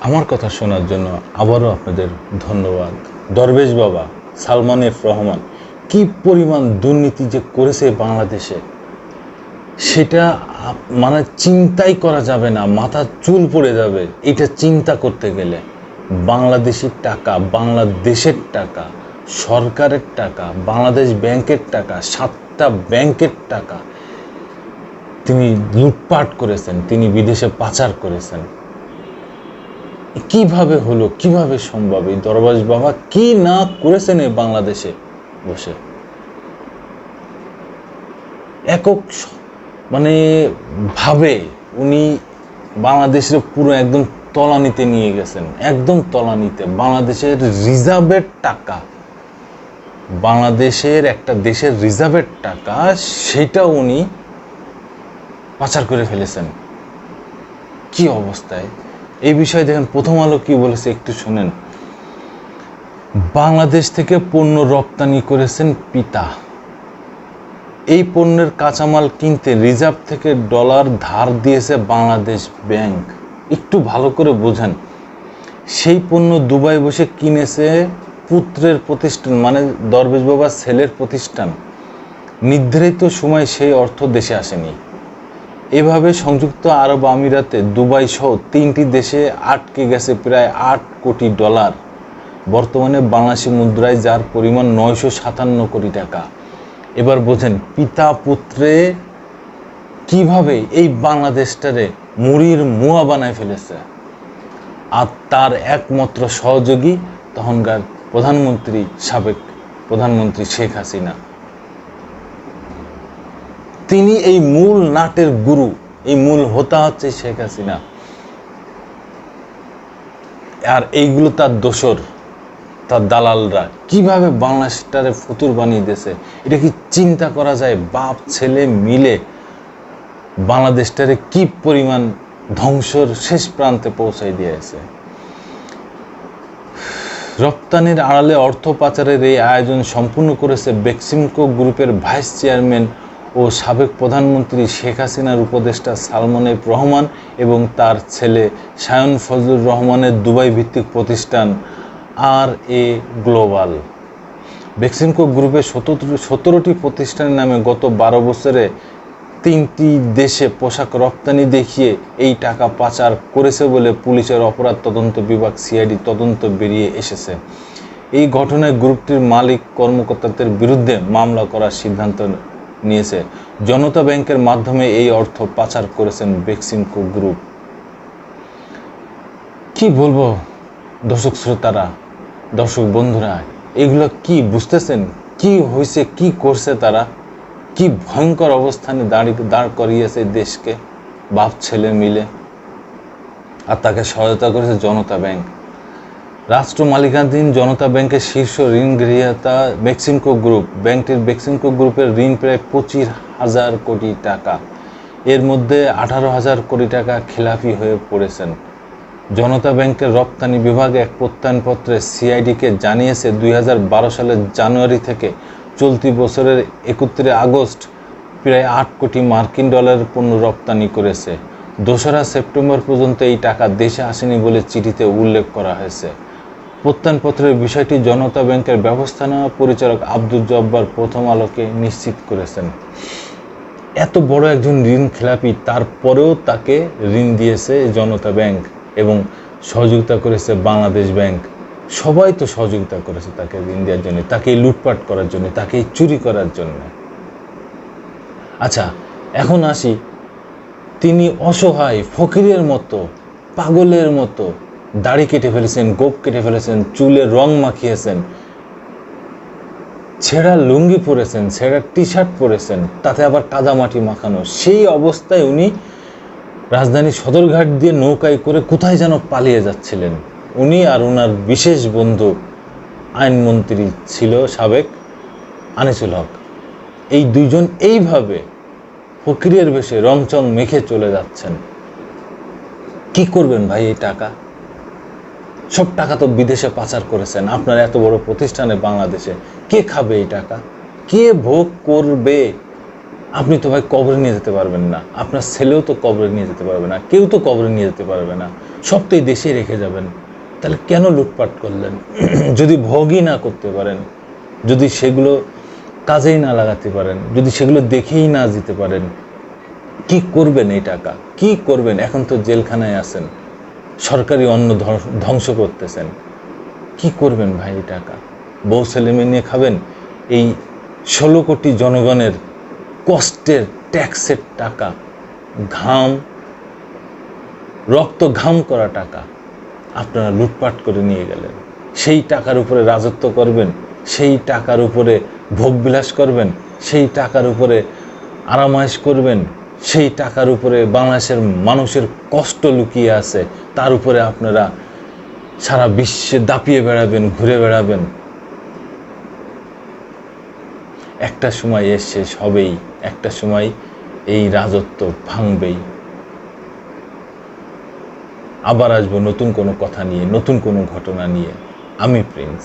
আমার কথা শোনার জন্য আবারও আপনাদের ধন্যবাদ। দরবেশ বাবা সালমান এফ রহমান কি পরিমাণ দুর্নীতি যে করেছে বাংলাদেশে, সেটা মানে চিন্তাই করা যাবে না, মাথা চুল পড়ে যাবে এটা চিন্তা করতে গেলে। বাংলাদেশি টাকা, বাংলাদেশের টাকা, সরকারের টাকা, বাংলাদেশ ব্যাংকের টাকা, 7টা ব্যাংকের টাকা তিনি লুটপাট করেছেন, তিনি বিদেশে পাচার করেছেন। কিভাবে হলো, কিভাবে সম্ভব? এই দরবেশ বাবা কি না করেছেন এই বাংলাদেশে বসে। একক মানে ভাবে উনি বাংলাদেশের পুরো একদম তলানিতে নিয়ে গেছেন, একদম তলানিতে। বাংলাদেশের রিজার্ভের টাকা, বাংলাদেশের একটা দেশের রিজার্ভের টাকা, সেটা উনি পাচার করে ফেলেছেন। কি অবস্থায় এই বিষয়ে দেখেন প্রথম আলো কি বলেছে একটু শুনেন। বাংলাদেশ থেকে পণ্য রপ্তানি করেছেন পিতা। এই পণ্যের কাঁচামাল কিনতে রিজার্ভ থেকে ডলার ধার দিয়েছে বাংলাদেশ ব্যাংক। একটু ভালো করে বোঝেন, সেই পণ্য দুবাই বসে কিনেছে পুত্রের প্রতিষ্ঠান, মানে দরবেশ বাবার ছেলের প্রতিষ্ঠান। নির্ধারিত সময় সেই অর্থ দেশে আসেনি। এভাবে সংযুক্ত আরব আমিরাতে, দুবাই সহ 3টি দেশে আটকে গেছে প্রায় 8 কোটি ডলার। বর্তমানে বাংলাদেশি মুদ্রায় যার পরিমাণ 957 কোটি টাকা। এবার বোঝেন পিতা পুত্রে কিভাবে এই বাংলাদেশটারে মুড়ির মুয়া বানায় ফেলেছে। আর তার একমাত্র সহযোগী তখনকার প্রধানমন্ত্রী, সাবেক প্রধানমন্ত্রী শেখ হাসিনা। তিনি এই মূল নাটের গুরু, এই মূল হোতা হচ্ছে শেখ হাসিনা। আর এইগুলো তার দোসর, তার দালালরা কিভাবে বাংলাদেশটারে ফুতুর বানিয়ে দিয়েছে, এটা কি চিন্তা করা যায়? বাপ ছেলে মিলে বাংলাদেশটারে কি পরিমাণ ধ্বংসর শেষ প্রান্তে পৌঁছাই দিয়েছে। রপ্তানির আড়ালে অর্থ পাচারের এই আয়োজন সম্পূর্ণ করেছে বেক্সিমকো গ্রুপের ভাইস চেয়ারম্যান ও সাবেক প্রধানমন্ত্রী শেখ হাসিনার উপদেষ্টা সালমান এফ রহমান এবং তার ছেলে শায়ন ফজলুর রহমানের দুবাই ভিত্তিক প্রতিষ্ঠান RA গ্লোবাল। বেক্সিমকো গ্রুপের 17টি প্রতিষ্ঠানের নামে গত 12 বছরে 3টি দেশে পোশাক রপ্তানি দেখিয়ে এই টাকা পাচার করেছে বলে পুলিশের অপরাধ তদন্ত বিভাগ CID তদন্ত বেরিয়ে এসেছে। এই ঘটনায় গ্রুপটির মালিক কর্মকর্তাদের বিরুদ্ধে মামলা করার সিদ্ধান্ত নিয়েছে। জনতা ব্যাংকের মাধ্যমে এই অর্থ পাচার করেছেন বেক্সিমকো গ্রুপ। কি বলবো দর্শক শ্রোতারা, দর্শক বন্ধুরা, এগুলো কি বুঝতেছেন? কি হয়েছে, কি করছে তারা? কি ভয়ঙ্কর অবস্থানে দাঁড় করিয়েছে দেশকে বাপ ছেলে মিলে। আর তাকে সহায়তা করেছে জনতা ব্যাংক। রাষ্ট্র মালিকানাধীন জনতা ব্যাংকের শীর্ষ ঋণ গ্রহীতা বেক্সিমকো গ্রুপ। ব্যাংকটির বেক্সিমকো গ্রুপের ঋণ প্রায় 25,000 কোটি টাকা। এর মধ্যে 18,000 কোটি টাকা খেলাপি হয়ে পড়েছেন। জনতা ব্যাংকের রপ্তানি বিভাগ এক প্রত্যয়নপত্রে CIDকে জানিয়েছে 2012 সালের জানুয়ারি থেকে চলতি বছরের 31 আগস্ট প্রায় 8 কোটি মার্কিন ডলারের পণ্য রপ্তানি করেছে। 2রা সেপ্টেম্বর পর্যন্ত এই টাকা দেশে আসেনি বলে চিঠিতে উল্লেখ করা হয়েছে। প্রত্যয়নপত্রের বিষয়টি জনতা ব্যাংকের ব্যবস্থাপনা পরিচালক আব্দুল জব্বার প্রথম আলোকে নিশ্চিত করেছেন। এত বড় একজন ঋণ খেলাপি, তারপরেও তাকে ঋণ দিয়েছে জনতা ব্যাংক এবং সহযোগিতা করেছে বাংলাদেশ ব্যাংক। সবাই তো সহযোগিতা করেছে তাকে ঋণ দেওয়ার জন্য, তাকে লুটপাট করার জন্য, তাকে চুরি করার জন্য। আচ্ছা, এখন আসি, তিনি অসহায় ফকিরের মতো, পাগলের মতো দাড়ি কেটে ফেলেছেন, গোঁফ কেটে ফেলেছেন, চুলে রং মাখিয়েছেন, ছেঁড়া লুঙ্গি পরেছেন, ছেঁড়া টি-শার্ট পরেছেন, তাতে আবার কাদামাটি মাখানো। সেই অবস্থায় উনি রাজধানী সদরঘাট দিয়ে নৌকায় করে কোথায় যেন পালিয়ে যাচ্ছিলেন। উনি আর ওনার বিশেষ বন্ধু আইনমন্ত্রী ছিল সাবেক আনিসুল হক। এই দুইজন এইভাবে ফকিরের বেশে রংচং মেখে চলে যাচ্ছেন। কি করবেন ভাই এই টাকা? সব টাকা তো বিদেশে পাচার করেছেন আপনার এত বড় প্রতিষ্ঠানে বাংলাদেশে। কে খাবে এই টাকা? কে ভোগ করবে? আপনি তো ভাই কবরে নিয়ে যেতে পারবেন না, আপনার ছেলেও তো কবরে নিয়ে যেতে পারবে না, কেউ তো কবরে নিয়ে যেতে পারবে না। সবটাই দেশে রেখে যাবেন, তাহলে কেন লুটপাট করলেন? যদি ভোগই না করতে পারেন, যদি সেগুলো কাজেই না লাগাতে পারেন, যদি সেগুলো দেখেই না যেতে পারেন, কি করবেন এই টাকা? কি করবেন? এখন তো জেলখানায় আছেন, সরকারি অন্ন ধ্বংস করতেছেন, কি করবেন ভাই এই টাকা? বউ ছেলে মেয়ে নিয়ে খাবেন? এই 16 কোটি জনগণের কষ্টের ট্যাক্সের টাকা, ঘাম রক্ত ঘাম করা টাকা আপনারা লুটপাট করে নিয়ে গেলেন। সেই টাকার উপরে রাজত্ব করবেন, সেই টাকার উপরে ভোগবিলাস করবেন, সেই টাকার উপরে আরামায়েশ করবেন, সেই টাকার উপরে বাংলাদেশের মানুষের কষ্ট লুকিয়ে আছে, তার উপরে আপনারা সারা বিশ্বে দাপিয়ে বেড়াবেন, ঘুরে বেড়াবেন। একটা সময় এর শেষ হবেই, একটা সময় এই রাজত্ব ভাঙবেই। আবার আসবো নতুন কোনো কথা নিয়ে, নতুন কোনো ঘটনা নিয়ে। আমি প্রিন্স।